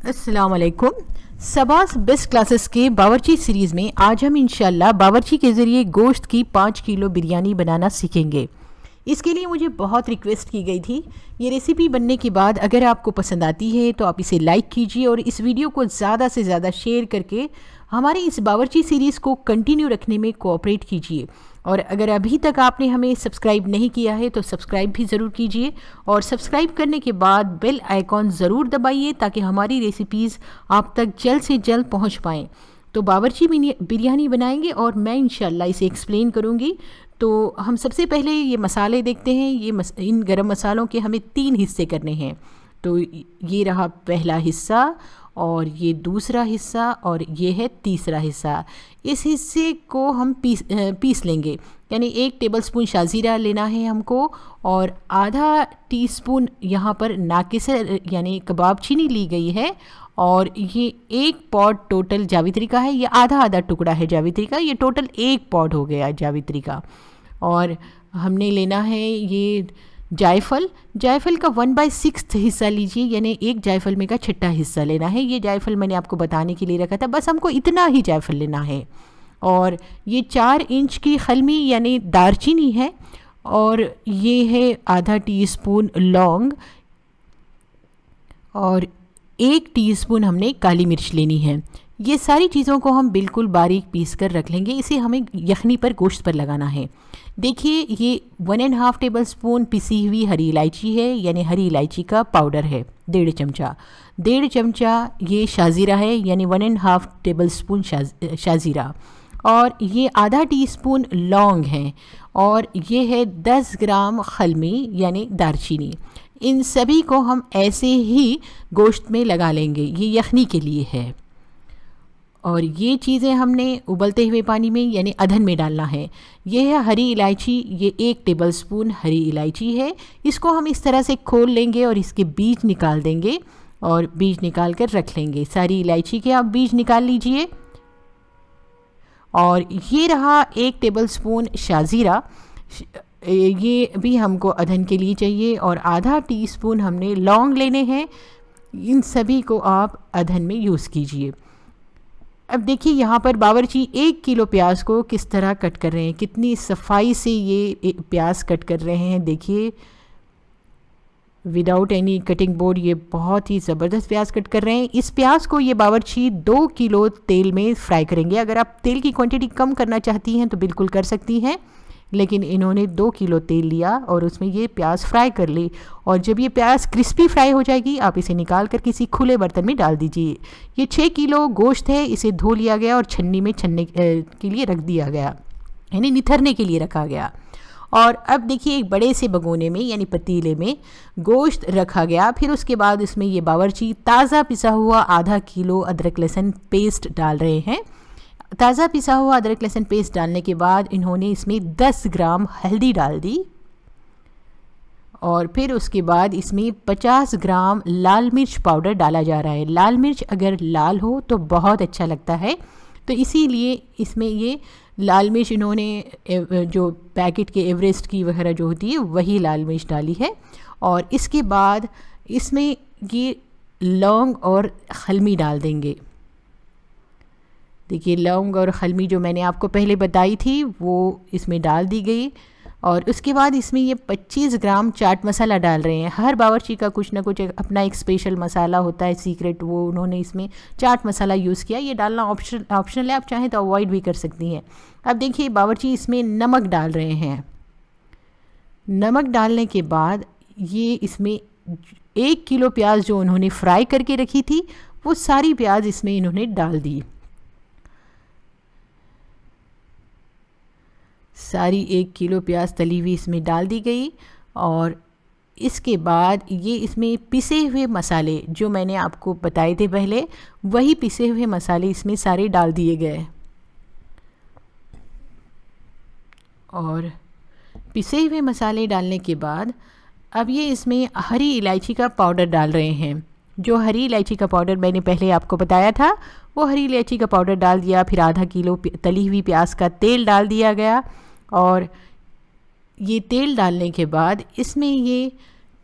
अस्सलाम वालेकुम। सबास best classes के बावर्ची सीरीज़ में आज हम इंशाल्लाह बावर्ची के ज़रिए गोश्त की 5 किलो बिरयानी बनाना सीखेंगे। इसके लिए मुझे बहुत रिक्वेस्ट की गई थी। ये रेसिपी बनने के बाद अगर आपको पसंद आती है तो आप इसे लाइक कीजिए और इस वीडियो को ज़्यादा से ज़्यादा शेयर करके हमारी इस बावर्ची सीरीज़ को कंटिन्यू रखने में कोऑपरेट कीजिए। और अगर अभी तक आपने हमें सब्सक्राइब नहीं किया है तो सब्सक्राइब भी ज़रूर कीजिए और सब्सक्राइब करने के बाद बेल आइकॉन ज़रूर दबाइए ताकि हमारी रेसिपीज़ आप तक जल्द से जल्द पहुंच पाएँ। तो बावर्ची बिरयानी बनाएंगे और मैं इंशाल्लाह इसे एक्सप्लेन करूँगी। तो हम सबसे पहले ये मसाले देखते हैं। इन गरम मसालों के हमें 3 हिस्से करने हैं। तो ये रहा पहला हिस्सा और ये दूसरा हिस्सा और ये है तीसरा हिस्सा। इस हिस्से को हम पीस लेंगे, यानी 1 टेबलस्पून शाज़ीरा लेना है हमको और आधा टीस्पून यहाँ पर नाकिसर यानी कबाब चीनी ली गई है। और ये 1 पॉट टोटल जावित्री का है। ये आधा आधा टुकड़ा है जावित्री का। ये टोटल 1 पॉट हो गया जावित्री का। और हमने लेना है ये जायफल का 1/6 हिस्सा लीजिए, यानी 1 जायफल में का 6ठा हिस्सा लेना है। ये जायफल मैंने आपको बताने के लिए रखा था, बस हमको इतना ही जायफल लेना है। और ये 4 इंच की खलमी यानी दारचीनी है और ये है आधा टीस्पून लौंग और 1 टीस्पून हमने काली मिर्च लेनी है। ये सारी चीज़ों को हम बिल्कुल बारीक पीस कर रख लेंगे। इसे हमें यखनी पर गोश्त पर लगाना है। देखिए ये 1.5 टेबलस्पून पिसी हुई हरी इलायची है, यानी हरी इलायची का पाउडर है 1.5 चमचा ये शाज़ीरा है, यानी 1.5 टेबलस्पून शाज़ीरा। और ये आधा टीस्पून लौंग है और ये है 10 ग्राम खलमी यानी दारचीनी। इन सभी को हम ऐसे ही गोश्त में लगा लेंगे, ये यखनी के लिए है। और ये चीज़ें हमने उबलते हुए पानी में यानी अधन में डालना है। ये है हरी इलायची, ये 1 टेबलस्पून हरी इलायची है। इसको हम इस तरह से खोल लेंगे और इसके बीज निकाल देंगे और बीज निकाल कर रख लेंगे। सारी इलायची के आप बीज निकाल लीजिए। और ये रहा 1 टेबलस्पून शाज़ीरा, ये भी हमको अधन के लिए चाहिए। और आधा टीस्पून हमने लौंग लेने हैं। इन सभी को आप अधन में यूज़ कीजिए। अब देखिए यहाँ पर बावर्ची 1 किलो प्याज को किस तरह कट कर रहे हैं, कितनी सफाई से ये प्याज कट कर रहे हैं। देखिए विदाउट एनी कटिंग बोर्ड ये बहुत ही ज़बरदस्त प्याज कट कर रहे हैं। इस प्याज को ये बावर्ची 2 किलो तेल में फ्राई करेंगे। अगर आप तेल की क्वांटिटी कम करना चाहती हैं तो बिल्कुल कर सकती हैं, लेकिन इन्होंने 2 किलो तेल लिया और उसमें ये प्याज फ्राई कर ली। और जब ये प्याज क्रिस्पी फ्राई हो जाएगी आप इसे निकाल कर किसी खुले बर्तन में डाल दीजिए। ये 6 किलो गोश्त है, इसे धो लिया गया और छन्नी में छन्ने के लिए रख दिया गया, यानी निथरने के लिए रखा गया। और अब देखिए एक बड़े से भगोने में यानी पतीले में गोश्त रखा गया। फिर उसके बाद इसमें ये बावर्ची ताज़ा पिसा हुआ आधा किलो अदरक लहसुन पेस्ट डाल रहे हैं। ताज़ा पिसा हुआ अदरक लहसुन पेस्ट डालने के बाद इन्होंने इसमें 10 ग्राम हल्दी डाल दी। और फिर उसके बाद इसमें 50 ग्राम लाल मिर्च पाउडर डाला जा रहा है। लाल मिर्च अगर लाल हो तो बहुत अच्छा लगता है, तो इसीलिए इसमें ये लाल मिर्च इन्होंने जो पैकेट के एवरेस्ट की वगैरह जो होती है वही लाल मिर्च डाली है। और इसके बाद इसमें ये लौंग और खलमी डाल देंगे। देखिए लौंग और खलमी जो मैंने आपको पहले बताई थी वो इसमें डाल दी गई। और उसके बाद इसमें ये 25 ग्राम चाट मसाला डाल रहे हैं। हर बावर्ची का कुछ ना कुछ अपना एक स्पेशल मसाला होता है सीक्रेट, वो उन्होंने इसमें चाट मसाला यूज़ किया। ये डालना ऑप्शनल है, आप चाहें तो अवॉइड भी कर सकती हैं। अब देखिए बावर्ची इसमें नमक डाल रहे हैं। नमक डालने के बाद ये इसमें 1 किलो प्याज जो उन्होंने फ्राई करके रखी थी वो सारी प्याज इसमें इन्होंने डाल दी। सारी 1 किलो प्याज तली हुई इसमें डाल दी गई। और इसके बाद ये इसमें पिसे हुए मसाले जो मैंने आपको बताए थे पहले, वही पिसे हुए मसाले इसमें सारे डाल दिए गए। और पिसे हुए मसाले डालने के बाद अब ये इसमें हरी इलायची का पाउडर डाल रहे हैं। जो हरी इलायची का पाउडर मैंने पहले आपको बताया था वो हरी इलायची का पाउडर डाल दिया। फिर आधा किलो तली हुई प्याज का तेल डाल दिया गया। और ये तेल डालने के बाद इसमें ये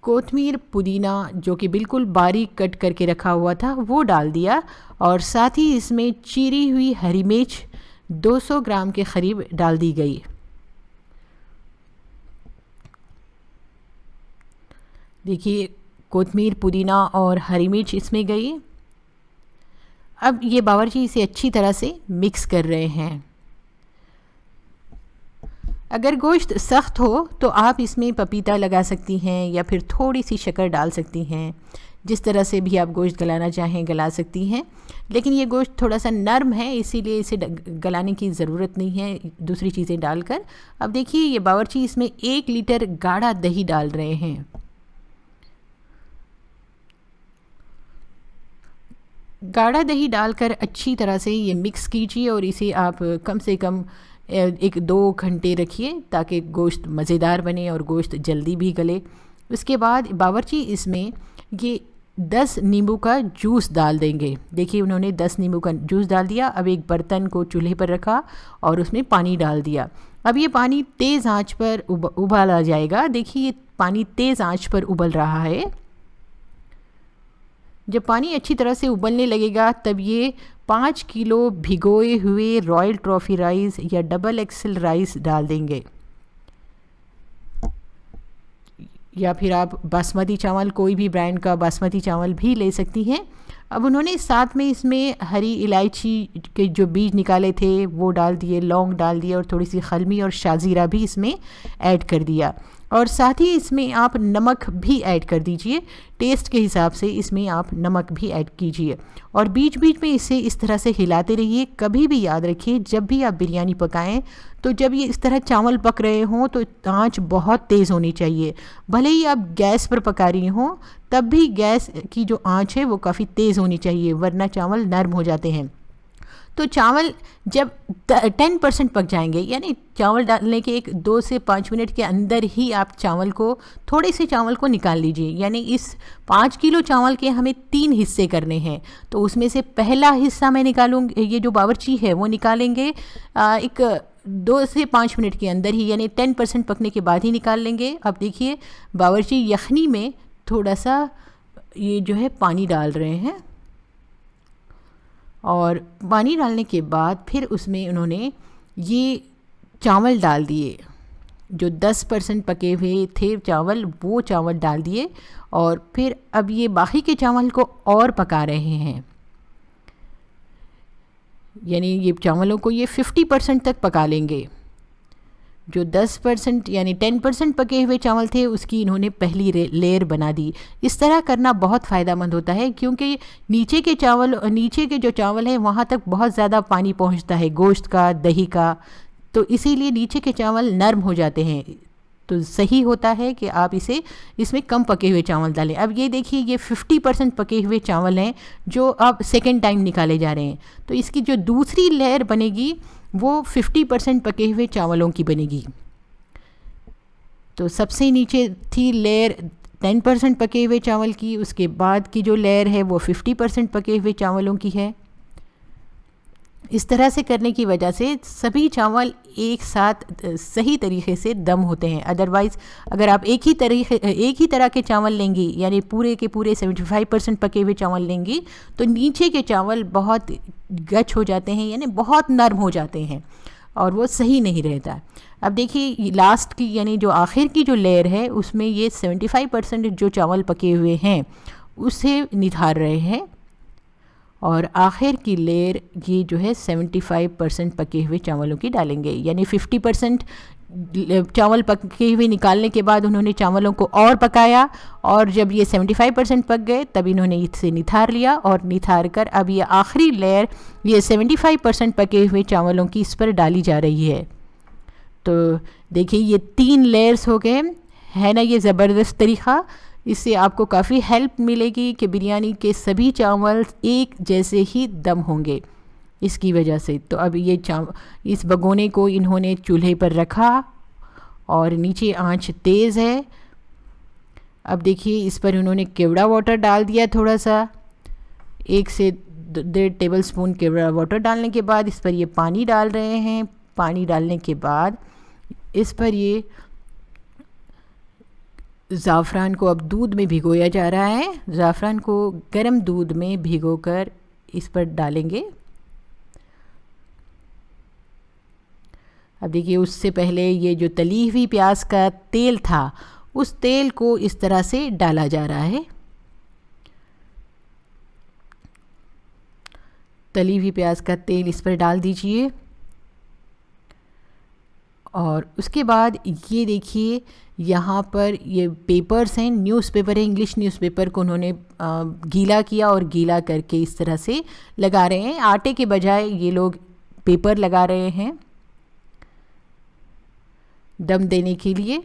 कोतमीर पुदीना जो कि बिल्कुल बारीक कट करके रखा हुआ था वो डाल दिया, और साथ ही इसमें चीरी हुई हरी मिर्च 200 ग्राम के करीब डाल दी गई। देखिए कोतमीर पुदीना और हरी मिर्च इसमें गई। अब ये बावर्ची इसे अच्छी तरह से मिक्स कर रहे हैं। अगर गोश्त सख्त हो तो आप इसमें पपीता लगा सकती हैं या फिर थोड़ी सी शक्कर डाल सकती हैं, जिस तरह से भी आप गोश्त गलाना चाहें गला सकती हैं। लेकिन ये गोश्त थोड़ा सा नरम है, इसीलिए इसे गलाने की ज़रूरत नहीं है दूसरी चीज़ें डालकर। अब देखिए ये बावर्ची इसमें 1 लीटर गाढ़ा दही डाल रहे हैं। गाढ़ा दही डालकर अच्छी तरह से ये मिक्स कीजिए और इसे आप कम से कम 1-2 घंटे रखिए ताकि गोश्त मज़ेदार बने और गोश्त जल्दी भी गले। उसके बाद बावर्ची इसमें ये 10 नींबू का जूस डाल देंगे। देखिए उन्होंने 10 नींबू का जूस डाल दिया। अब एक बर्तन को चूल्हे पर रखा और उसमें पानी डाल दिया। अब ये पानी तेज़ आंच पर उबाला जाएगा। देखिए ये पानी तेज़ आंच पर उबल रहा है। जब पानी अच्छी तरह से उबलने लगेगा तब ये 5 किलो भिगोए हुए रॉयल ट्रॉफ़ी राइस या डबल एक्सेल राइस डाल देंगे, या फिर आप बासमती चावल कोई भी ब्रांड का बासमती चावल भी ले सकती हैं। अब उन्होंने साथ में इसमें हरी इलायची के जो बीज निकाले थे वो डाल दिए, लौंग डाल दिए और थोड़ी सी खलमी और शाज़ीरा भी इसमें ऐड कर दिया, और साथ ही इसमें आप नमक भी ऐड कर दीजिए। टेस्ट के हिसाब से इसमें आप नमक भी ऐड कीजिए और बीच बीच में इसे इस तरह से हिलाते रहिए। कभी भी याद रखिए जब भी आप बिरयानी पकाएं तो जब ये इस तरह चावल पक रहे हों तो आंच बहुत तेज़ होनी चाहिए। भले ही आप गैस पर पका रही हों तब भी गैस की जो आंच है वो काफ़ी तेज़ होनी चाहिए, वरना चावल नरम हो जाते हैं। तो चावल जब 10% पक जाएंगे, यानी चावल डालने के 2 से 5 मिनट के अंदर ही आप चावल को थोड़े से चावल को निकाल लीजिए। यानी इस 5 किलो चावल के हमें 3 हिस्से करने हैं, तो उसमें से पहला हिस्सा मैं निकालूंगी, ये जो बावर्ची है वो निकालेंगे 2 से 5 मिनट के अंदर ही, यानी 10% पकने के बाद ही निकाल लेंगे। अब देखिए बावर्ची यखनी में थोड़ा सा ये जो है पानी डाल रहे हैं, और पानी डालने के बाद फिर उसमें उन्होंने ये चावल डाल दिए। जो 10% पके हुए थे चावल वो चावल डाल दिए, और फिर अब ये बाकी के चावल को और पका रहे हैं। यानी ये चावलों को ये 50% तक पका लेंगे। जो 10% यानी 10% पके हुए चावल थे उसकी इन्होंने पहली लेयर बना दी। इस तरह करना बहुत फ़ायदेमंद होता है क्योंकि नीचे के जो चावल हैं वहाँ तक बहुत ज़्यादा पानी पहुँचता है गोश्त का, दही का, तो इसीलिए नीचे के चावल नरम हो जाते हैं। तो सही होता है कि आप इसमें कम पके हुए चावल डालें। अब ये देखिए ये 50% पके हुए चावल हैं जो अब सेकेंड टाइम निकाले जा रहे हैं, तो इसकी जो दूसरी लेयर बनेगी वो 50% पके हुए चावलों की बनेगी। तो सबसे नीचे थी लेयर 10% पके हुए चावल की, उसके बाद की जो लेयर है वो 50% पके हुए चावलों की है। इस तरह से करने की वजह से सभी चावल एक साथ सही तरीके से दम होते हैं। अदरवाइज़ अगर आप एक ही तरह के चावल लेंगी, यानी पूरे के पूरे 75% पके हुए चावल लेंगी, तो नीचे के चावल बहुत गच हो जाते हैं, यानी बहुत नरम हो जाते हैं और वो सही नहीं रहता। अब देखिए लास्ट की यानी जो आखिर की जो लेयर है उसमें ये 75% जो चावल पके हुए हैं उसे निधार रहे हैं, और आखिर की लेयर ये जो है 75% पके हुए चावलों की डालेंगे। यानी 50% चावल पके हुए निकालने के बाद उन्होंने चावलों को और पकाया, और जब ये 75% पक गए तब इन्होंने इससे निथार लिया, और निथार कर अब ये आखिरी लेयर ये 75% पके हुए चावलों की इस पर डाली जा रही है। तो देखिए ये 3 लेयर्स हो गए है ना, ये ज़बरदस्त तरीक़ा। इससे आपको काफ़ी हेल्प मिलेगी कि बिरयानी के सभी चावल एक जैसे ही दम होंगे इसकी वजह से। तो अब ये इस भगोने को इन्होंने चूल्हे पर रखा और नीचे आंच तेज़ है। अब देखिए इस पर उन्होंने केवड़ा वाटर डाल दिया, थोड़ा सा 1 से 1.5 टेबलस्पून केवड़ा वाटर डालने के बाद इस पर ये पानी डाल रहे हैं। पानी डालने के बाद इस पर ये ज़ाफ़रान को अब दूध में भिगोया जा रहा है। ज़ाफ़रान को गर्म दूध में भिगोकर इस पर डालेंगे। अब देखिए, उससे पहले ये जो तली हुई प्याज का तेल था, उस तेल को इस तरह से डाला जा रहा है। तली हुई प्याज का तेल इस पर डाल दीजिए और उसके बाद ये देखिए, यहाँ पर ये पेपर्स हैं, न्यूज़पेपर है, इंग्लिश न्यूज़पेपर को उन्होंने गीला किया और गीला करके इस तरह से लगा रहे हैं। आटे के बजाय ये लोग पेपर लगा रहे हैं दम देने के लिए।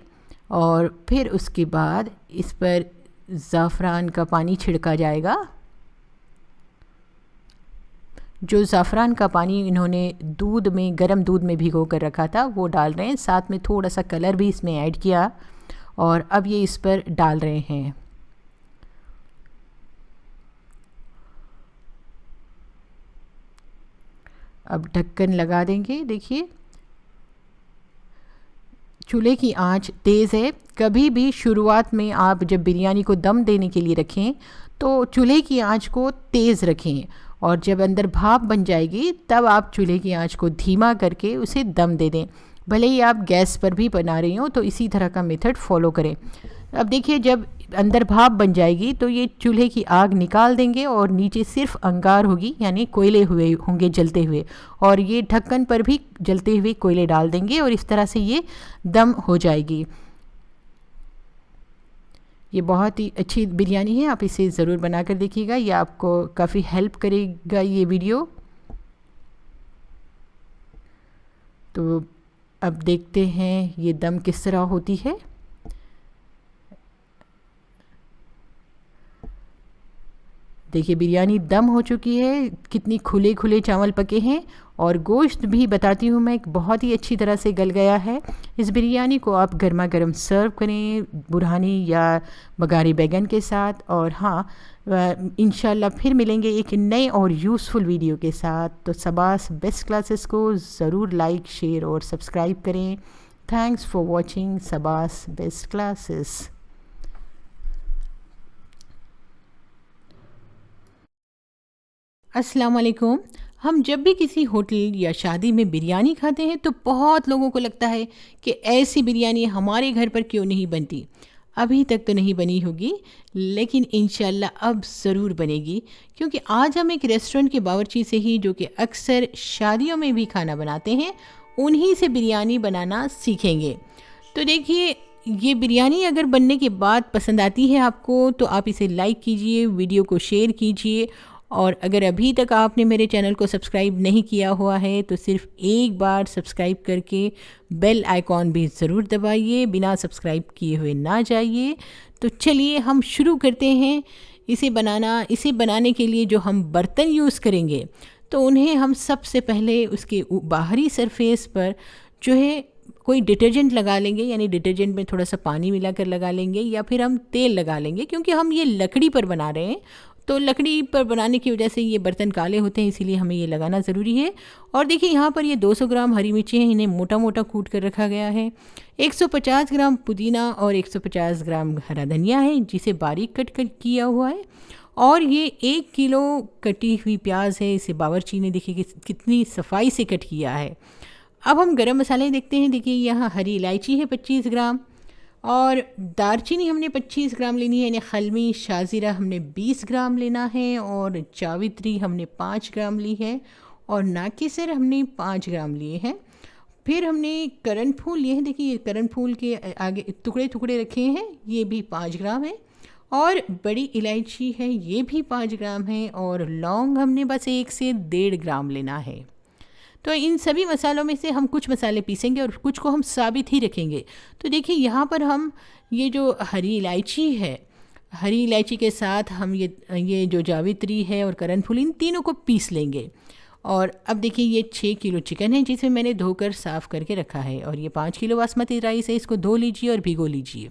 और फिर उसके बाद इस पर ज़ाफ़रान का पानी छिड़का जाएगा। जो ज़ाफ़रान का पानी इन्होंने दूध में, गर्म दूध में भिगो कर रखा था, वो डाल रहे हैं। साथ में थोड़ा सा कलर भी इसमें ऐड किया और अब ये इस पर डाल रहे हैं। अब ढक्कन लगा देंगे। देखिए, चूल्हे की आंच तेज़ है। कभी भी शुरुआत में आप जब बिरयानी को दम देने के लिए रखें तो चूल्हे की आंच को तेज़ रखें और जब अंदर भाप बन जाएगी तब आप चूल्हे की आंच को धीमा करके उसे दम दे दें। भले ही आप गैस पर भी बना रही हो तो इसी तरह का मेथड फॉलो करें। अब देखिए, जब अंदर भाप बन जाएगी तो ये चूल्हे की आग निकाल देंगे और नीचे सिर्फ अंगार होगी, यानी कोयले हुए होंगे जलते हुए, और ये ढक्कन पर भी जलते हुए कोयले डाल देंगे और इस तरह से ये दम हो जाएगी। ये बहुत ही अच्छी बिरयानी है, आप इसे ज़रूर बना कर देखिएगा। ये आपको काफ़ी हेल्प करेगा ये वीडियो। तो अब देखते हैं ये दम किस तरह होती है। देखिए, बिरयानी दम हो चुकी है, कितनी खुले खुले चावल पके हैं और गोश्त भी बताती हूँ मैं, बहुत ही अच्छी तरह से गल गया है। इस बिरयानी को आप गर्मा गर्म सर्व करें बुरहानी या बघारी बैगन के साथ। और हाँ, इंशाल्लाह फिर मिलेंगे एक नए और यूज़फुल वीडियो के साथ। तो सबास बेस्ट क्लासेस को ज़रूर लाइक, शेयर और सब्सक्राइब करें। Thanks for watching सबास best classes. अस्सलाम वालेकुम। हम जब भी किसी होटल या शादी में बिरयानी खाते हैं तो बहुत लोगों को लगता है कि ऐसी बिरयानी हमारे घर पर क्यों नहीं बनती। अभी तक तो नहीं बनी होगी, लेकिन इंशाल्लाह अब ज़रूर बनेगी, क्योंकि आज हम एक रेस्टोरेंट के बावर्ची से ही, जो कि अक्सर शादियों में भी खाना बनाते हैं, उन्हीं से बिरयानी बनाना सीखेंगे। तो देखिए, ये बिरयानी अगर बनने के बाद पसंद आती है आपको तो आप इसे लाइक कीजिए, वीडियो को शेयर कीजिए, और अगर अभी तक आपने मेरे चैनल को सब्सक्राइब नहीं किया हुआ है तो सिर्फ एक बार सब्सक्राइब करके बेल आइकॉन भी ज़रूर दबाइए, बिना सब्सक्राइब किए हुए ना जाइए। तो चलिए हम शुरू करते हैं इसे बनाने के लिए जो हम बर्तन यूज़ करेंगे, तो उन्हें हम सबसे पहले उसके बाहरी सरफेस पर जो है कोई डिटर्जेंट लगा लेंगे, यानी डिटर्जेंट में थोड़ा सा पानी मिलाकर लगा लेंगे या फिर हम तेल लगा लेंगे, क्योंकि हम ये लकड़ी पर बना रहे हैं। तो लकड़ी पर बनाने की वजह से ये बर्तन काले होते हैं, इसीलिए हमें ये लगाना ज़रूरी है। और देखिए, यहाँ पर ये 200 ग्राम हरी मिर्ची हैं, इन्हें मोटा मोटा कूट कर रखा गया है। 150 ग्राम पुदीना और 150 ग्राम हरा धनिया है, जिसे बारीक कट किया हुआ है। और ये 1 किलो कटी हुई प्याज है, इसे बावर्ची ने देखिए कितनी सफाई से कट किया है। अब हम गरम मसाले देखते हैं। देखिए, यहाँ हरी इलायची है 25 ग्राम, और दालचीनी हमने 25 ग्राम लेनी है, यानी खलमी शाज़ीरा हमने 20 ग्राम लेना है, और जावित्री हमने 5 ग्राम ली है, और नाकेसर हमने 5 ग्राम लिए हैं। फिर हमने करण फूल लिए हैं। देखिए, ये करण फूल के आगे टुकड़े टुकड़े रखे हैं, ये भी 5 ग्राम है। और बड़ी इलायची है, ये भी 5 ग्राम है। और लौंग हमने बस 1 से 1.5 ग्राम लेना है। तो इन सभी मसालों में से हम कुछ मसाले पीसेंगे और कुछ को हम साबित ही रखेंगे। तो देखिए, यहाँ पर हम ये जो हरी इलायची है, हरी इलायची के साथ हम ये जो जावित्री है और करणफूल, इन तीनों को पीस लेंगे। और अब देखिए, ये 6 किलो चिकन है, जिसे मैंने धोकर साफ़ करके रखा है, और ये 5 किलो बासमती राइस है, इसको धो लीजिए और भिगो लीजिए।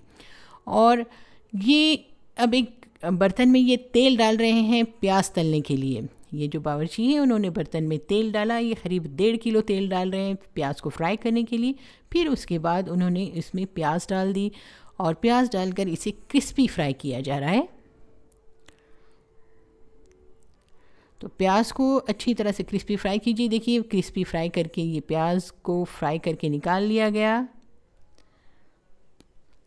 और ये अब एक बर्तन में ये तेल डाल रहे हैं प्याज तलने के लिए। ये जो बावर्ची है, उन्होंने बर्तन में तेल डाला, ये करीब 1.5 किलो तेल डाल रहे हैं प्याज को फ्राई करने के लिए। फिर उसके बाद उन्होंने इसमें प्याज डाल दी, और प्याज डालकर इसे क्रिस्पी फ्राई किया जा रहा है। तो प्याज को अच्छी तरह से क्रिस्पी फ्राई कीजिए। देखिए क्रिस्पी फ्राई करके ये प्याज को फ्राई करके निकाल लिया गया।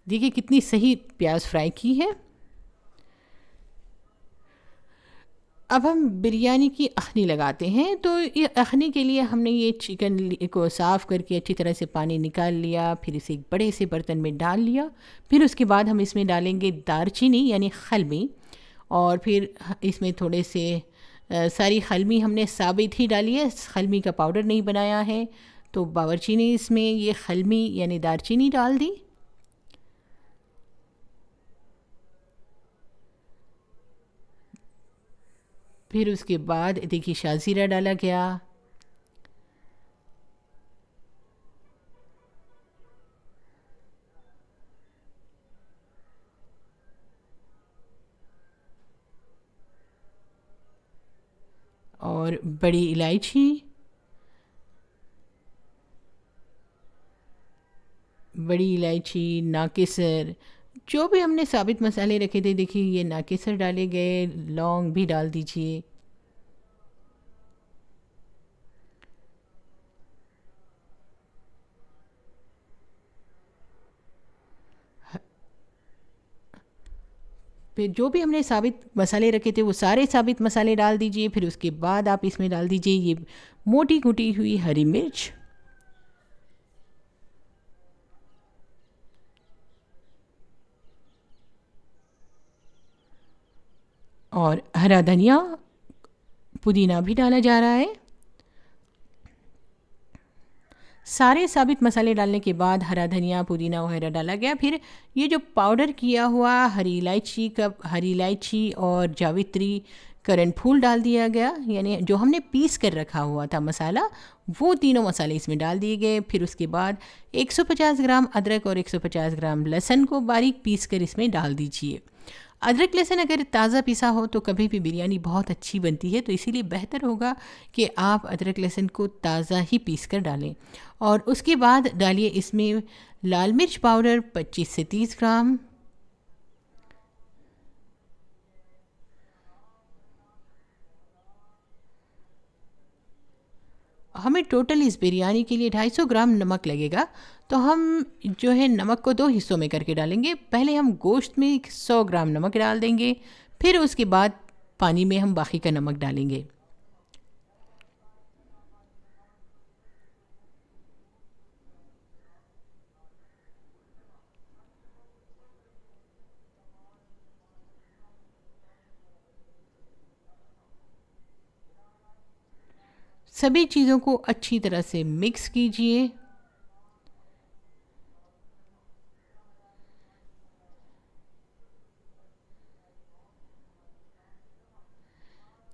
देखिए कितनी सही प्याज फ्राई की है। अब हम बिरयानी की अखनी लगाते हैं। तो ये अखनी के लिए हमने ये चिकन को साफ़ करके अच्छी तरह से पानी निकाल लिया, फिर इसे एक बड़े से बर्तन में डाल लिया। फिर उसके बाद हम इसमें डालेंगे दालचीनी यानी खलमी, और फिर इसमें थोड़े से सारी खलमी हमने साबित ही डाली है, खलमी का पाउडर नहीं बनाया है। तो बावर्ची ने इसमें ये खलमी यानी दालचीनी डाल दी। फिर उसके बाद देखिए शाज़ीरा डाला गया। और बड़ी इलायची, नाकेसर, जो भी हमने साबित मसाले रखे थे, देखिए ये नाकेसर डाले गए, लौंग भी डाल दीजिए। फिर जो भी हमने साबित मसाले रखे थे वो सारे साबित मसाले डाल दीजिए। फिर उसके बाद आप इसमें डाल दीजिए ये मोटी कुटी हुई हरी मिर्च, और हरा धनिया, पुदीना भी डाला जा रहा है। सारे साबित मसाले डालने के बाद हरा धनिया, पुदीना वगैरह डाला गया। फिर ये जो पाउडर किया हुआ हरी इलायची और जावित्री करणफूल डाल दिया गया, यानी जो हमने पीस कर रखा हुआ था मसाला, वो तीनों मसाले इसमें डाल दिए गए। फिर उसके बाद 150 ग्राम अदरक और 150 ग्राम लहसुन को बारीक पीस कर इसमें डाल दीजिए। अदरक लहसुन अगर ताज़ा पिसा हो तो कभी भी बिरयानी बहुत अच्छी बनती है, तो इसीलिए बेहतर होगा कि आप अदरक लहसुन को ताज़ा ही पीस कर डालें। और उसके बाद डालिए इसमें लाल मिर्च पाउडर 25 से 30 ग्राम, हमें टोटल इस बिरयानी के लिए 250 ग्राम नमक लगेगा। तो हम जो है नमक को 2 हिस्सों में करके डालेंगे। पहले हम गोश्त में 100 ग्राम नमक डाल देंगे, फिर उसके बाद पानी में हम बाकी का नमक डालेंगे। सभी चीज़ों को अच्छी तरह से मिक्स कीजिए।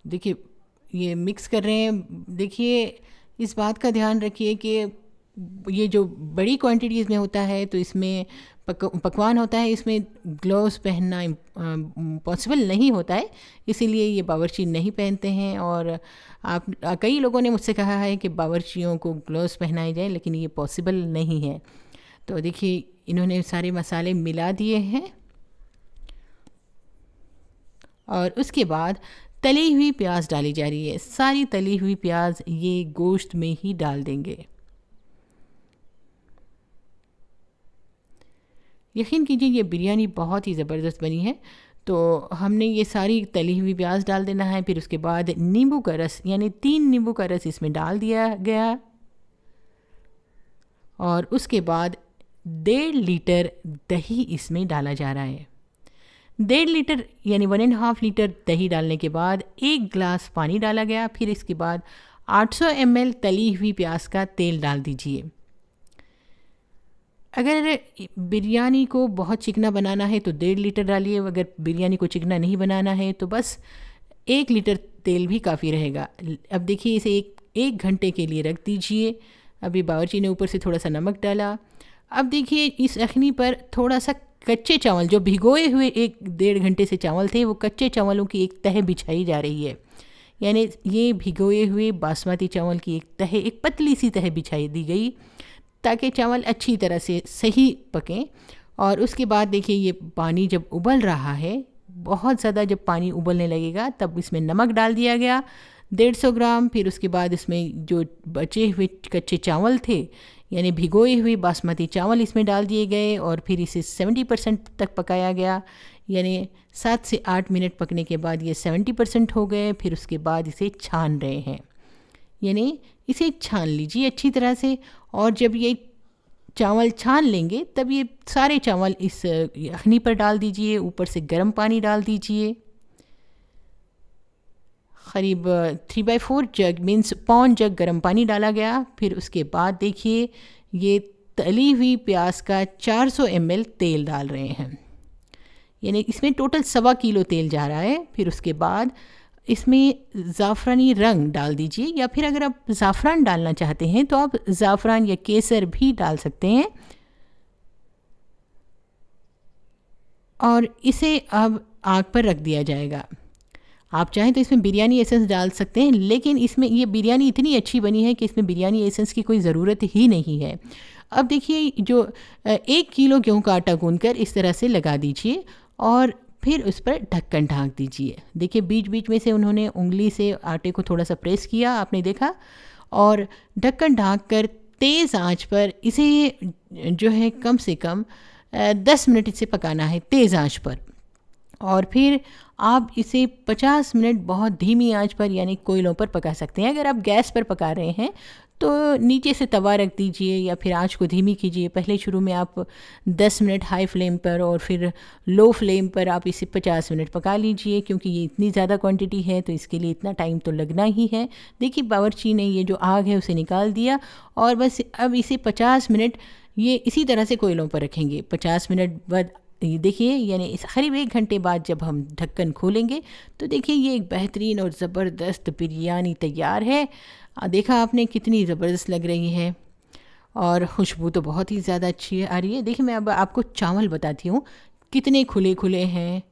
देखिए ये मिक्स कर रहे हैं। देखिए इस बात का ध्यान रखिए कि ये जो बड़ी क्वांटिटीज़ में होता है तो इसमें पकवान होता है, इसमें ग्लव्स पहनना पॉसिबल नहीं होता है, इसीलिए ये बावर्ची नहीं पहनते हैं। और आप कई लोगों ने मुझसे कहा है कि बावर्चियों को ग्लव्स पहनाए जाए, लेकिन ये पॉसिबल नहीं है। तो देखिए इन्होंने सारे मसाले मिला दिए हैं, और उसके बाद तली हुई प्याज डाली जा रही है। सारी तली हुई प्याज ये गोश्त में ही डाल देंगे। यकीन कीजिए ये बिरयानी बहुत ही ज़बरदस्त बनी है। तो हमने ये सारी तली हुई प्याज डाल देना है। फिर उसके बाद नींबू का रस यानी 3 नींबू का रस इसमें डाल दिया गया, और उसके बाद 1.5 लीटर दही इसमें डाला जा रहा है। 1.5 लीटर यानी 1.5 लीटर दही डालने के बाद 1 गिलास पानी डाला गया। फिर इसके बाद 800 ml तली हुई प्याज का तेल डाल दीजिए। अगर बिरयानी को बहुत चिकना बनाना है तो 1.5 लीटर डालिए, अगर बिरयानी को चिकना नहीं बनाना है तो बस 1 लीटर तेल भी काफ़ी रहेगा। अब देखिए इसे एक घंटे के लिए रख दीजिए। अभी बावर्ची ने ऊपर से थोड़ा सा नमक डाला। अब देखिए इस अखनी पर थोड़ा सा कच्चे चावल जो भिगोए हुए 1-1.5 घंटे से चावल थे, वो कच्चे चावलों की एक तह बिछाई जा रही है। यानी ये भिगोए हुए बासमती चावल की एक पतली सी तह बिछाई दी गई, ताकि चावल अच्छी तरह से सही पकें। और उसके बाद देखिए ये पानी जब उबल रहा है, बहुत ज़्यादा जब पानी उबलने लगेगा तब इसमें नमक डाल दिया गया 150 ग्राम। फिर उसके बाद इसमें जो बचे हुए कच्चे चावल थे यानी भिगोए हुए बासमती चावल इसमें डाल दिए गए और फिर इसे 70% तक पकाया गया, यानी 7 से 8 मिनट पकने के बाद ये 70% हो गए। फिर उसके बाद इसे छान रहे हैं, यानी इसे छान लीजिए अच्छी तरह से। और जब ये चावल छान लेंगे तब ये सारे चावल इस यखनी पर डाल दीजिए, ऊपर से गर्म पानी डाल दीजिए। करीब 3/4 जग मीन्स पौन जग गर्म पानी डाला गया। फिर उसके बाद देखिए ये तली हुई प्याज का 400 ml तेल डाल रहे हैं, यानी इसमें टोटल 1.25 किलो तेल जा रहा है। फिर उसके बाद इसमें ज़ाफ़रानी रंग डाल दीजिए, या फिर अगर आप ज़ाफ़रान डालना चाहते हैं तो आप ज़ाफ़रान या केसर भी डाल सकते हैं। और इसे अब आग पर रख दिया जाएगा। आप चाहें तो इसमें बिरयानी एसेंस डाल सकते हैं, लेकिन इसमें ये बिरयानी इतनी अच्छी बनी है कि इसमें बिरयानी एसेंस की कोई ज़रूरत ही नहीं है। अब देखिए जो 1 किलो गेहूं का आटा गूंथकर इस तरह से लगा दीजिए और फिर उस पर ढक्कन ढाँक दीजिए। देखिए बीच बीच में से उन्होंने उंगली से आटे को थोड़ा सा प्रेस किया, आपने देखा, और ढक्कन ढाँक कर तेज़ आंच पर इसे जो है कम से कम 10 मिनट इसे पकाना है तेज़ आंच पर। और फिर आप इसे 50 मिनट बहुत धीमी आंच पर यानी कोयलों पर पका सकते हैं। अगर आप गैस पर पका रहे हैं तो नीचे से तवा रख दीजिए या फिर आंच को धीमी कीजिए। पहले शुरू में आप 10 मिनट हाई फ्लेम पर और फिर लो फ्लेम पर आप इसे 50 मिनट पका लीजिए, क्योंकि ये इतनी ज़्यादा क्वांटिटी है तो इसके लिए इतना टाइम तो लगना ही है। देखिए बावर्ची ने ये जो आग है उसे निकाल दिया और बस अब इसे 50 मिनट ये इसी तरह से कोयलों पर रखेंगे। 50 मिनट बाद ये देखिए, यानी इस करीब 1 घंटे बाद जब हम ढक्कन खोलेंगे तो देखिए ये एक बेहतरीन और ज़बरदस्त बिरयानी तैयार है। देखा आपने कितनी ज़बरदस्त लग रही है और खुशबू तो बहुत ही ज़्यादा अच्छी आ रही है। देखिए मैं अब आपको चावल बताती हूँ कितने खुले खुले हैं।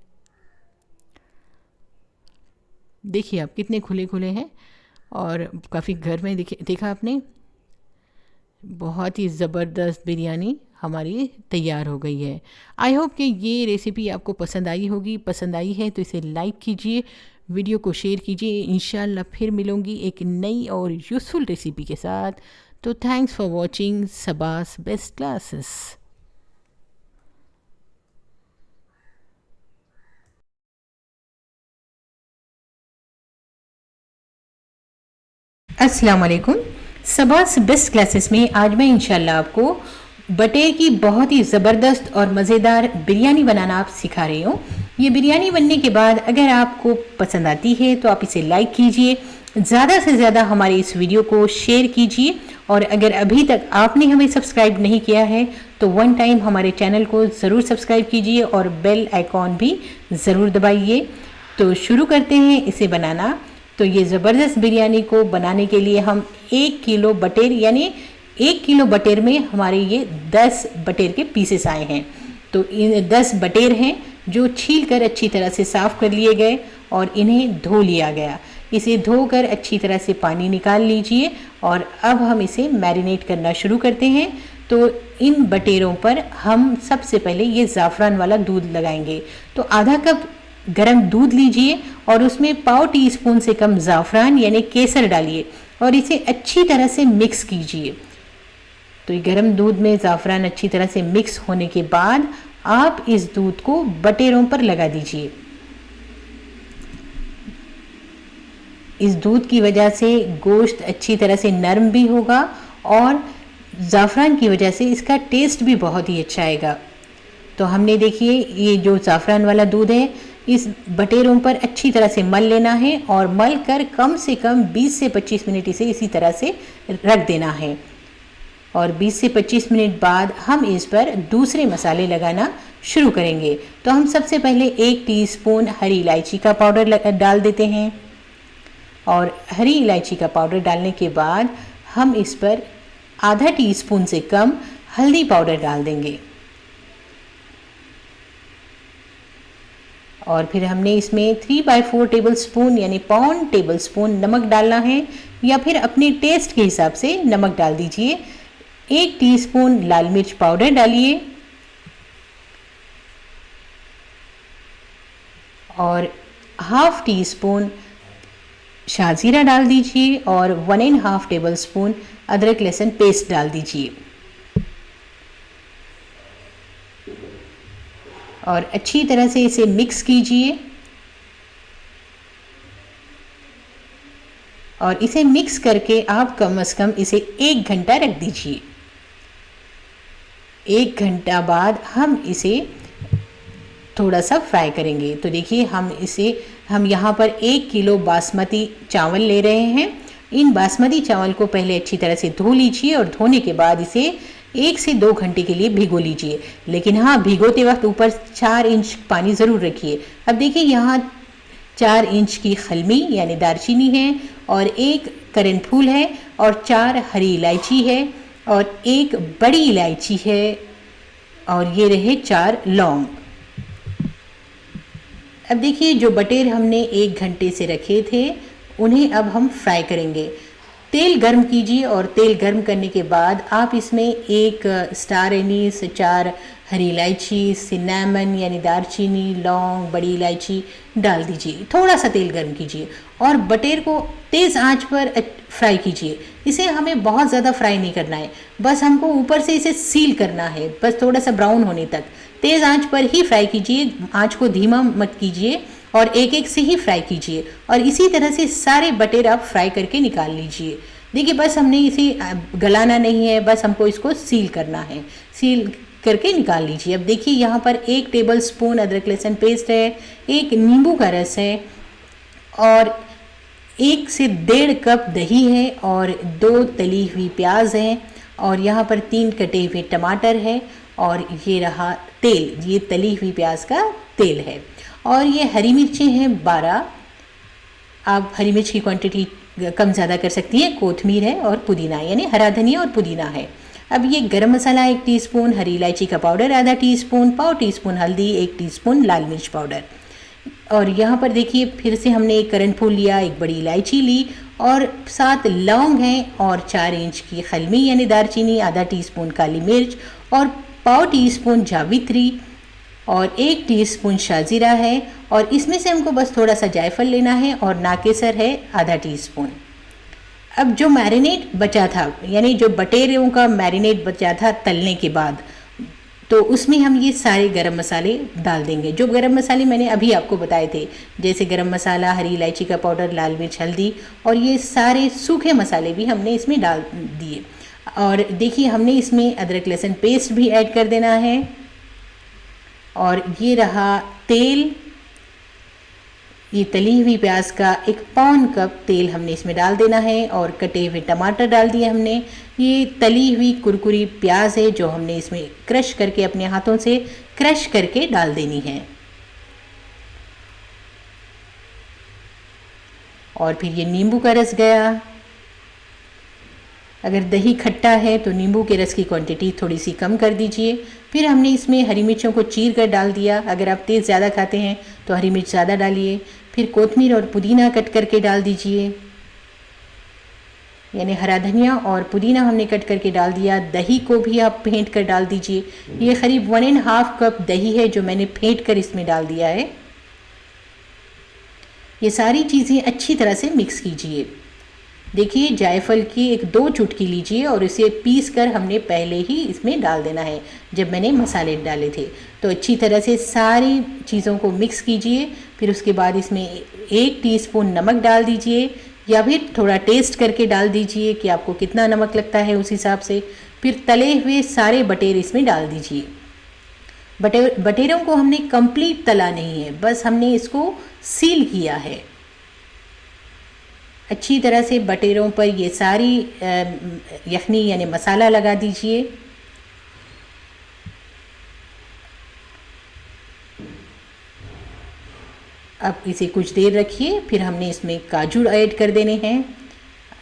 देखिए आप कितने खुले खुले हैं और काफ़ी घर में देखा आपने, बहुत ही ज़बरदस्त बिरयानी हमारी तैयार हो गई है। आई होप कि ये रेसिपी आपको पसंद आई होगी। पसंद आई है तो इसे लाइक कीजिए, वीडियो को शेयर कीजिए। इंशाल्लाह फिर मिलूँगी एक नई और यूज़फुल रेसिपी के साथ। तो thanks for watching सबास best classes. अस्सलाम वालेकुम। सबास बेस्ट क्लासेस में आज मैं इंशाल्लाह आपको बटेर की बहुत ही ज़बरदस्त और मज़ेदार बिरयानी बनाना आप सिखा रही हूँ। ये बिरयानी बनने के बाद अगर आपको पसंद आती है तो आप इसे लाइक कीजिए, ज़्यादा से ज़्यादा हमारे इस वीडियो को शेयर कीजिए और अगर अभी तक आपने हमें सब्सक्राइब नहीं किया है तो वन टाइम हमारे चैनल को ज़रूर सब्सक्राइब कीजिए और बेल आइकॉन भी ज़रूर दबाइए। तो शुरू करते हैं इसे बनाना। तो ये ज़बरदस्त बिरयानी को बनाने के लिए हम 1 किलो बटेर यानी 1 किलो बटेर में हमारे ये 10 बटेर के पीसेस आए हैं। तो इन 10 बटेर हैं जो छील कर अच्छी तरह से साफ़ कर लिए गए और इन्हें धो लिया गया। इसे धोकर अच्छी तरह से पानी निकाल लीजिए और अब हम इसे मैरिनेट करना शुरू करते हैं। तो इन बटेरों पर हम सबसे पहले ये ज़ाफ़रान वाला दूध लगाएंगे। तो आधा कप गरम दूध लीजिए और उसमें पाव टीस्पून से कम ज़ाफ़रान यानी केसर डालिए और इसे अच्छी तरह से मिक्स कीजिए। तो ये गर्म दूध में ज़ाफ़रान अच्छी तरह से मिक्स होने के बाद आप इस दूध को बटेरों पर लगा दीजिए। इस दूध की वजह से गोश्त अच्छी तरह से नरम भी होगा और ज़ाफ़रान की वजह से इसका टेस्ट भी बहुत ही अच्छा आएगा। तो हमने देखिए ये जो ज़ाफ़रान वाला दूध है इस बटेरों पर अच्छी तरह से मल लेना है और मल कर कम से कम 20 से 25 मिनट इसे इसी तरह से रख देना है। और 20 से 25 मिनट बाद हम इस पर दूसरे मसाले लगाना शुरू करेंगे। तो हम सबसे पहले 1 टीस्पून हरी इलायची का पाउडर डाल देते हैं और हरी इलायची का पाउडर डालने के बाद हम इस पर आधा टीस्पून से कम हल्दी पाउडर डाल देंगे और फिर हमने इसमें 3/4 टेबल स्पून यानी पौन टेबल स्पून नमक डालना है या फिर अपने टेस्ट के हिसाब से नमक डाल दीजिए। 1 टीस्पून लाल मिर्च पाउडर डालिए और हाफ टी स्पून शाजीरा डाल दीजिए और 1.5 टेबल स्पून अदरक लहसुन पेस्ट डाल दीजिए और अच्छी तरह से इसे मिक्स कीजिए और इसे मिक्स करके आप कम से कम इसे 1 घंटा रख दीजिए। 1 घंटा बाद हम इसे थोड़ा सा फ्राई करेंगे। तो देखिए हम यहाँ पर 1 किलो बासमती चावल ले रहे हैं। इन बासमती चावल को पहले अच्छी तरह से धो लीजिए और धोने के बाद इसे 1 से 2 घंटे के लिए भिगो लीजिए। लेकिन हाँ, भिगोते वक्त ऊपर 4 इंच पानी ज़रूर रखिए। अब देखिए यहाँ 4 इंच की खलमी यानी दालचीनी है और 1 करणफूल है और 4 हरी इलायची है और 1 बड़ी इलायची है और ये रहे 4 लौंग। अब देखिए जो बटेर हमने 1 घंटे से रखे थे उन्हें अब हम फ्राई करेंगे। तेल गर्म कीजिए और तेल गर्म करने के बाद आप इसमें 1 स्टार एनीस, 4 हरी इलायची, सिनेमन यानी दालचीनी, लौंग, बड़ी इलायची डाल दीजिए। थोड़ा सा तेल गर्म कीजिए और बटेर को तेज़ आंच पर फ्राई कीजिए। इसे हमें बहुत ज़्यादा फ्राई नहीं करना है, बस हमको ऊपर से इसे सील करना है, बस थोड़ा सा ब्राउन होने तक। तेज़ आंच पर ही फ्राई कीजिए, आंच को धीमा मत कीजिए और एक एक से ही फ्राई कीजिए और इसी तरह से सारे बटेर आप फ्राई करके निकाल लीजिए। देखिए बस हमने इसे गलाना नहीं है, बस हमको इसको सील करना है। सील करके निकाल लीजिए। अब देखिए यहाँ पर 1 टेबल स्पून अदरक लहसुन पेस्ट है, 1 नींबू का रस है और 1 से 1.5 कप दही है और 2 तली हुई प्याज है और यहाँ पर 3 कटे हुए टमाटर है और ये रहा तेल, ये तली हुई प्याज का तेल है और ये हरी मिर्चें हैं 12। आप हरी मिर्च की क्वांटिटी कम ज़्यादा कर सकती हैं। कोथमीर है और पुदीना यानी हरा धनिया और पुदीना है। अब ये गरम मसाला 1 टीस्पून, हरी इलायची का पाउडर आधा टीस्पून, पाव टीस्पून हल्दी, 1 टीस्पून लाल मिर्च पाउडर और यहाँ पर देखिए फिर से हमने 1 करणफूल लिया, 1 बड़ी इलायची ली और 7 लौंग हैं और 4 इंच की खलमी यानी दालचीनी, आधा टीस्पून काली मिर्च और पाव टीस्पून जावित्री और 1 टीस्पून शाजीरा है और इसमें से हमको बस थोड़ा सा जायफल लेना है और नाकेसर है आधा टीस्पून। अब जो मैरिनेट बचा था यानी जो बटेरों का मैरिनेट बचा था तलने के बाद, तो उसमें हम ये सारे गरम मसाले डाल देंगे। जो गरम मसाले मैंने अभी आपको बताए थे, जैसे गरम मसाला, हरी इलायची का पाउडर, लाल मिर्च, हल्दी और ये सारे सूखे मसाले भी हमने इसमें डाल दिए। और देखिए हमने इसमें अदरक लहसुन पेस्ट भी ऐड कर देना है और ये रहा तेल। ये तली हुई प्याज का 1 पौन कप तेल हमने इसमें डाल देना है और कटे हुए टमाटर डाल दिए हमने। ये तली हुई कुरकुरी प्याज है जो हमने इसमें क्रश करके अपने हाथों से क्रश करके डाल देनी है और फिर ये नींबू का रस गया। अगर दही खट्टा है तो नींबू के रस की क्वांटिटी थोड़ी सी कम कर दीजिए। फिर हमने इसमें हरी मिर्चों को चीर कर डाल दिया। अगर आप तेज़ ज़्यादा खाते हैं तो हरी मिर्च ज़्यादा डालिए। फिर कोथमीर और पुदीना कट करके डाल दीजिए, यानी हरा धनिया और पुदीना हमने कट करके डाल दिया। दही को भी आप फेंट कर डाल दीजिए। ये करीब 1.5 कप दही है जो मैंने फेंट कर इसमें डाल दिया है। ये सारी चीज़ें अच्छी तरह से मिक्स कीजिए। देखिए जायफल की 1-2 चुटकी लीजिए और इसे पीस कर हमने पहले ही इसमें डाल देना है जब मैंने मसाले डाले थे। तो अच्छी तरह से सारी चीज़ों को मिक्स कीजिए। फिर उसके बाद इसमें 1 टीस्पून नमक डाल दीजिए या फिर थोड़ा टेस्ट करके डाल दीजिए कि आपको कितना नमक लगता है उस हिसाब से। फिर तले हुए सारे बटेर इसमें डाल दीजिए। बटेरों को हमने कंप्लीट तला नहीं है, बस हमने इसको सील किया है। अच्छी तरह से बटेरों पर ये सारी यखनी यानी मसाला लगा दीजिए। अब इसे कुछ देर रखिए। फिर हमने इसमें काजू ऐड कर देने हैं।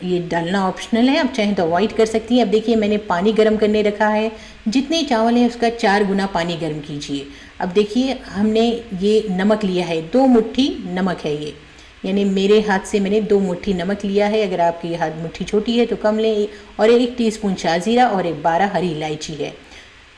ये डालना ऑप्शनल है, आप चाहें तो अवॉइड कर सकती हैं। अब देखिए मैंने पानी गर्म करने रखा है। जितने चावल हैं उसका 4 गुना पानी गर्म कीजिए। अब देखिए हमने ये नमक लिया है, 2 मुट्ठी नमक है ये, यानी मेरे हाथ से मैंने 2 मुट्ठी नमक लिया है। अगर आपकी हाथ मुट्ठी छोटी है तो कम लें। और 1 टीस्पून शाजीरा और 12 हरी इलायची है।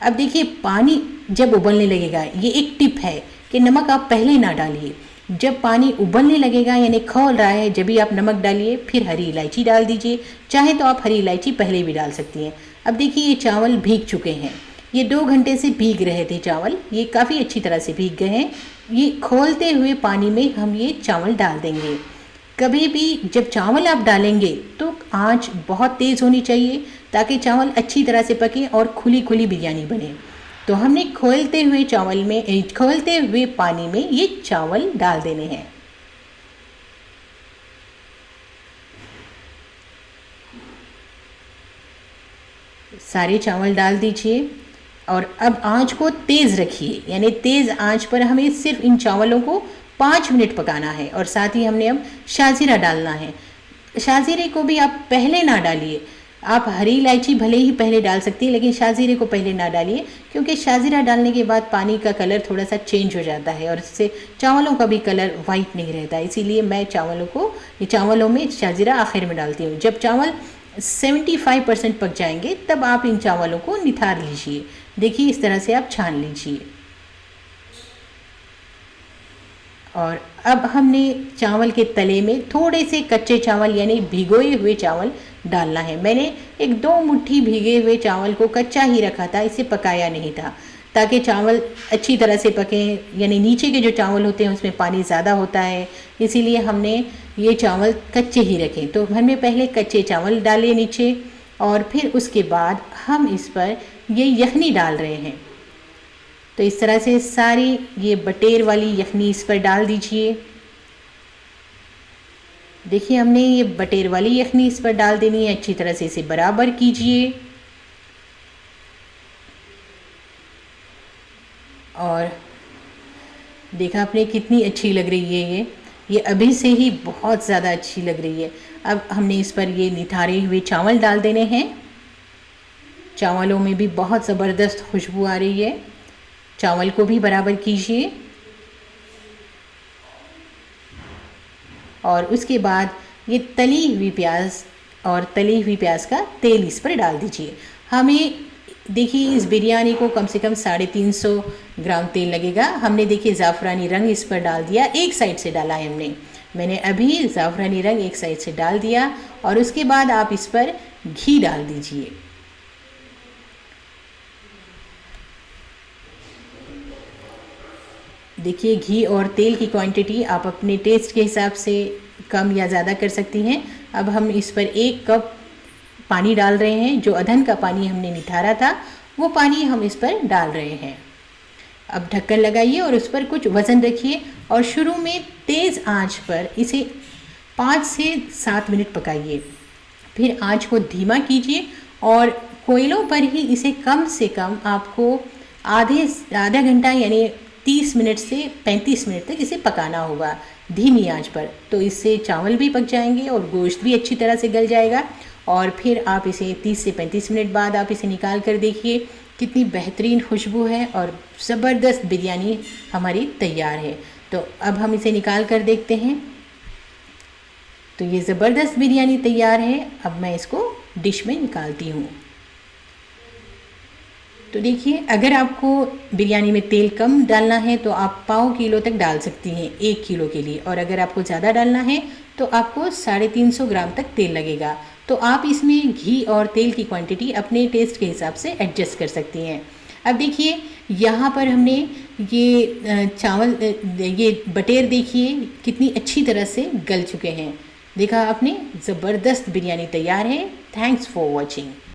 अब देखिए पानी जब उबलने लगेगा, ये एक टिप है कि नमक आप पहले ना डालिए। जब पानी उबलने लगेगा यानी खौल रहा है, जब भी आप नमक डालिए, फिर हरी इलायची डाल दीजिए। चाहे तो आप हरी इलायची पहले भी डाल सकती हैं। अब देखिए ये चावल भीग चुके हैं, ये 2 घंटे से भीग रहे थे चावल, ये काफ़ी अच्छी तरह से भीग गए हैं। ये खोलते हुए पानी में हम ये चावल डाल देंगे। कभी भी जब चावल आप डालेंगे तो आंच बहुत तेज़ होनी चाहिए ताकि चावल अच्छी तरह से पके और खुली खुली बिरयानी बने। तो हमने खोलते हुए पानी में ये चावल डाल देने हैं। सारे चावल डाल दीजिए और अब आंच को तेज़ रखिए, यानी तेज़ आंच पर हमें सिर्फ इन चावलों को 5 मिनट पकाना है। और साथ ही हमने अब शाजीरा डालना है। शाजीरे को भी आप पहले ना डालिए, आप हरी इलायची भले ही पहले डाल सकती हैं, लेकिन शाजीरे को पहले ना डालिए, क्योंकि शाजीरा डालने के बाद पानी का कलर थोड़ा सा चेंज हो जाता है और इससे चावलों का भी कलर वाइट नहीं रहता। इसीलिए मैं चावलों में शाजीरा आखिर में डालती हूँ। जब चावल 75% पक जाएंगे तब आप इन चावलों को निथार लीजिए। देखिए इस तरह से आप छान लीजिए। और अब हमने चावल के तले में थोड़े से कच्चे चावल यानी भिगोए हुए चावल डालना है। मैंने 1-2 मुट्ठी भीगे हुए चावल को कच्चा ही रखा था, इसे पकाया नहीं था, ताकि चावल अच्छी तरह से पकें। यानी नीचे के जो चावल होते हैं उसमें पानी ज़्यादा होता है, इसीलिए हमने ये चावल कच्चे ही रखे। तो हमने पहले कच्चे चावल डाले नीचे और फिर उसके बाद हम इस पर ये यखनी डाल रहे हैं। तो इस तरह से सारी ये बटेर वाली यखनी इस पर डाल दीजिए। देखिए हमने ये बटेर वाली यखनी इस पर डाल देनी है। अच्छी तरह से इसे बराबर कीजिए और देखा आपने कितनी अच्छी लग रही है ये अभी से ही बहुत ज़्यादा अच्छी लग रही है। अब हमने इस पर ये निथारे हुए चावल डाल देने हैं। चावलों में भी बहुत ज़बरदस्त खुशबू आ रही है। चावल को भी बराबर कीजिए और उसके बाद ये तली हुई प्याज का तेल इस पर डाल दीजिए। हमें देखिए इस बिरयानी को कम से कम 350 ग्राम तेल लगेगा। हमने देखिए ज़ाफ़रानी रंग इस पर डाल दिया, एक साइड से डाला है मैंने अभी ज़ाफ़रानी रंग एक साइड से डाल दिया और उसके बाद आप इस पर घी डाल दीजिए। देखिए घी और तेल की क्वांटिटी आप अपने टेस्ट के हिसाब से कम या ज़्यादा कर सकती हैं। अब हम इस पर 1 कप पानी डाल रहे हैं। जो अधन का पानी हमने निथारा था वो पानी हम इस पर डाल रहे हैं। अब ढक्कन लगाइए और उस पर कुछ वज़न रखिए और शुरू में तेज़ आंच पर इसे 5 से 7 मिनट पकाइए। फिर आंच को धीमा कीजिए और कोयलों पर ही इसे कम से कम आपको आधा घंटा यानी 30 मिनट से 35 मिनट तक इसे पकाना होगा धीमी आंच पर। तो इससे चावल भी पक जाएंगे और गोश्त भी अच्छी तरह से गल जाएगा। और फिर आप इसे 30 से 35 मिनट बाद आप इसे निकाल कर देखिए कितनी बेहतरीन खुशबू है और ज़बरदस्त बिरयानी हमारी तैयार है। तो अब हम इसे निकाल कर देखते हैं। तो ये ज़बरदस्त बिरयानी तैयार है। अब मैं इसको डिश में निकालती हूँ। तो देखिए अगर आपको बिरयानी में तेल कम डालना है तो आप पाव किलो तक डाल सकती हैं 1 किलो के लिए, और अगर आपको ज़्यादा डालना है तो आपको 350 ग्राम तक तेल लगेगा। तो आप इसमें घी और तेल की क्वांटिटी अपने टेस्ट के हिसाब से एडजस्ट कर सकती हैं। अब देखिए यहाँ पर हमने ये बटेर देखिए कितनी अच्छी तरह से गल चुके हैं। देखा आपने, ज़बरदस्त बिरयानी तैयार है। Thanks for watching.